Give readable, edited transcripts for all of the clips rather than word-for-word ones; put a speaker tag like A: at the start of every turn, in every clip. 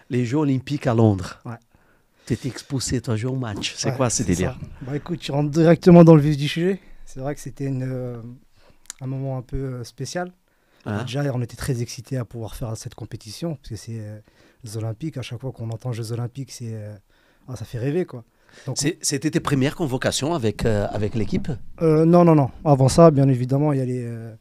A: Les Jeux Olympiques à Londres.
B: Ouais.
A: Tu étais exposé, tu as joué au match. C'est
B: Ouais,
A: quoi ce
B: c'est
A: délire?
B: ça. Bah écoute, tu rentres directement dans le vif du sujet. C'est vrai que c'était un moment un peu spécial.
A: Hein?
B: Déjà, on était très excités à pouvoir faire cette compétition, parce que c'est les Olympiques. À chaque fois qu'on entend Jeux Olympiques, ça fait rêver, quoi. Donc,
A: C'était tes premières convocations avec l'équipe?
B: non. Avant ça, bien évidemment, il y a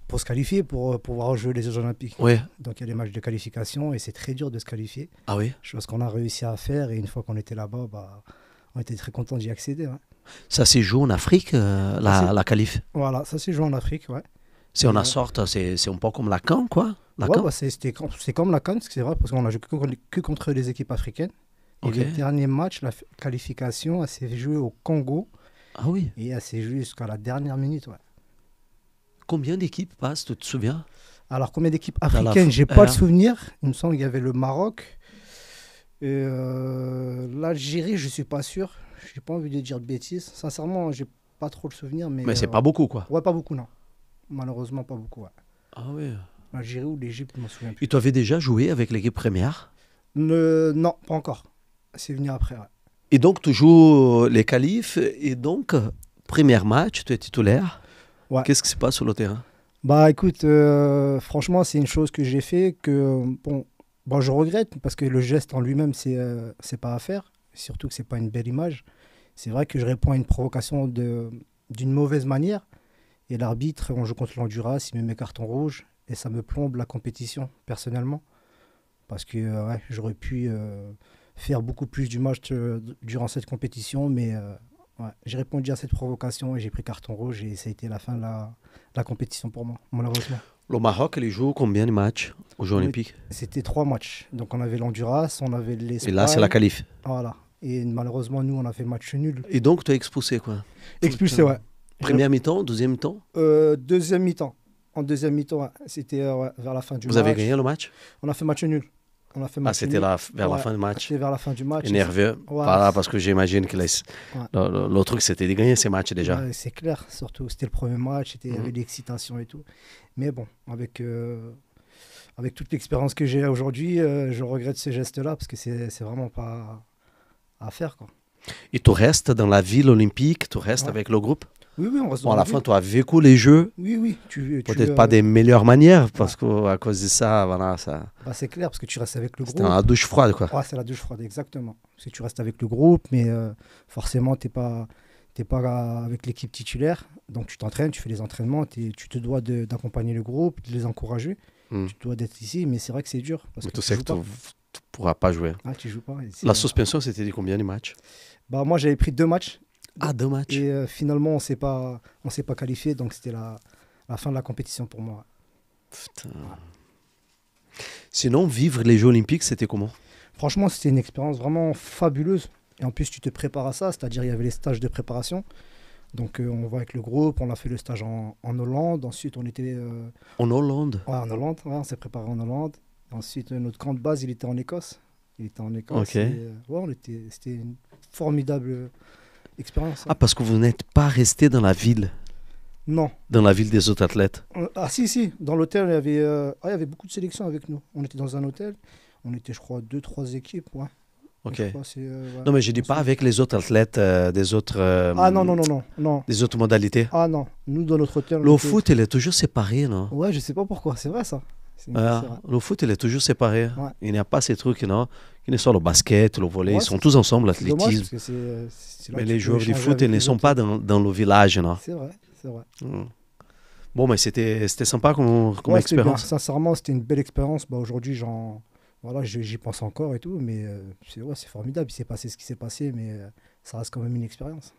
B: pour se qualifier, pour pouvoir jouer les Jeux Olympiques.
A: Oui.
B: Donc, il y a les matchs de qualification et c'est très dur de se qualifier.
A: Ah oui?
B: Chose qu'on a réussi à faire et une fois qu'on était là-bas, on était très contents d'y accéder. Ouais.
A: Ça s'est joué en Afrique, la qualif?
B: Voilà, ça s'est joué en Afrique, ouais.
A: C'est en sorte, c'est un peu comme la CAN, quoi? La
B: Ouais,
A: CAN?
B: c'est comme la CAN, c'est vrai, parce qu'on a joué que contre les équipes africaines.
A: Ok.
B: Et le dernier match, la qualification, elle s'est jouée au Congo
A: Ah oui.
B: et elle s'est jouée jusqu'à la dernière minute. Ouais.
A: Combien d'équipes passent, tu te souviens?
B: Alors, combien d'équipes
A: la
B: africaines, j'ai pas le souvenir. Il me semble qu'il y avait le Maroc. L'Algérie, je suis pas sûr. J'ai pas envie de dire de bêtises. Sincèrement, j'ai pas trop le souvenir. Mais
A: c'est pas beaucoup, quoi.
B: Ouais, pas beaucoup, non. Malheureusement, pas beaucoup. Ouais.
A: Ah oui.
B: L'Algérie ou l'Égypte, je m'en souviens plus.
A: Et tu avais déjà joué avec l'équipe première?
B: Non, pas encore. C'est venu après, ouais.
A: Et donc, tu joues les qualifs. Et donc, premier match, tu es titulaire.
B: Ouais.
A: Qu'est-ce qui se passe sur le terrain?
B: Bah écoute, franchement, c'est une chose que j'ai fait que, je regrette parce que le geste en lui-même, c'est pas à faire. Surtout que c'est pas une belle image. C'est vrai que je réponds à une provocation d'une mauvaise manière. Et l'arbitre, on joue contre l'Honduras, il me met carton rouge. Et ça me plombe la compétition, personnellement. Parce que j'aurais pu faire beaucoup plus du match durant cette compétition. Mais j'ai répondu à cette provocation et j'ai pris carton rouge. Et ça a été la fin de la compétition pour moi, malheureusement.
A: Le Maroc, il joue combien de matchs aux Jeux Olympiques?
B: C'était 3 matchs. Donc on avait l'Honduras, on avait l'Espagne.
A: Et là, c'est la qualif.
B: Voilà. Et malheureusement, nous, on a fait match nul.
A: Et donc, tu es expulsé, quoi?
B: Expulsé, ouais.
A: Première mi-temps, deuxième mi-temps?
B: Deuxième mi-temps. En deuxième mi-temps, ouais. C'était vers la fin du match.
A: Vous avez gagné le match?
B: On a fait match nul.
A: C'était vers la fin du match?
B: C'était vers la fin du match.
A: Et nerveux?
B: Ouais.
A: Voilà, parce que j'imagine que le truc, c'était de gagner ces matchs déjà.
B: Ouais, c'est clair, surtout. C'était le premier match, il y avait de l'excitation et tout. Mais bon, avec toute l'expérience que j'ai aujourd'hui, je regrette ce geste-là parce que c'est vraiment pas à faire, quoi.
A: Et tu restes dans la ville olympique, tu restes avec le groupe?
B: Oui, on reste
A: Bon,
B: dans
A: à
B: la
A: la fin,
B: ville.
A: tu as vécu les Jeux.
B: Oui.
A: Peut-être pas des meilleures manières, parce qu'à cause de ça, voilà, ça...
B: Bah, c'est clair, parce que tu restes avec le groupe.
A: C'était la douche froide, quoi.
B: Ouais, c'est la douche froide, exactement. Parce que tu restes avec le groupe, mais forcément, t'es pas avec l'équipe titulaire. Donc, tu t'entraînes, tu fais les entraînements, tu te dois d'accompagner le groupe, de les encourager. Tu dois d'être ici, mais c'est vrai que c'est dur. Parce
A: Mais
B: que
A: tu sais que tu ne pourras pas jouer.
B: Ah, tu joues pas.
A: La suspension, c'était de combien de matchs?
B: Bah, moi, j'avais pris 2 matchs.
A: Ah, 2 matchs.
B: Et finalement, on s'est pas qualifié, donc c'était la fin de la compétition pour moi.
A: Putain. Sinon, vivre les Jeux Olympiques, c'était comment?
B: Franchement, c'était une expérience vraiment fabuleuse. Et en plus, tu te prépares à ça, c'est-à-dire il y avait les stages de préparation. Donc, on va avec le groupe, on a fait le stage en Hollande. Ensuite, on était...
A: En Hollande?
B: Ouais, en Hollande, on s'est préparé en Hollande. Ensuite, notre camp de base, il était en Écosse.
A: Ok.
B: C'était une formidable expérience.
A: Ah, parce que vous n'êtes pas resté dans la ville?
B: Non.
A: Dans la ville des autres athlètes?
B: Ah si, dans l'hôtel, il y avait beaucoup de sélections avec nous. On était dans un hôtel, on était, je crois, 2-3 équipes, ouais.
A: Ok.
B: Crois,
A: non, mais je dis pas avec les autres athlètes des autres...
B: ah non.
A: Des autres modalités.
B: Ah non, nous dans notre hôtel...
A: Le foot, il est toujours séparé, non?
B: Ouais, je sais pas pourquoi, c'est vrai ça.
A: Le foot, il est toujours séparé.
B: Ouais.
A: Il n'y a pas ces trucs, non? Qui ne sont le basket, le volley, ils sont tous ensemble, l'athlétisme. Mais les joueurs du foot, ils ne sont pas dans le village, non?
B: C'est vrai.
A: Bon, mais c'était sympa comme expérience.
B: Sincèrement, c'était une belle expérience. Aujourd'hui, j'y pense encore et tout, mais c'est formidable. Il s'est passé ce qui s'est passé, mais ça reste quand même une expérience.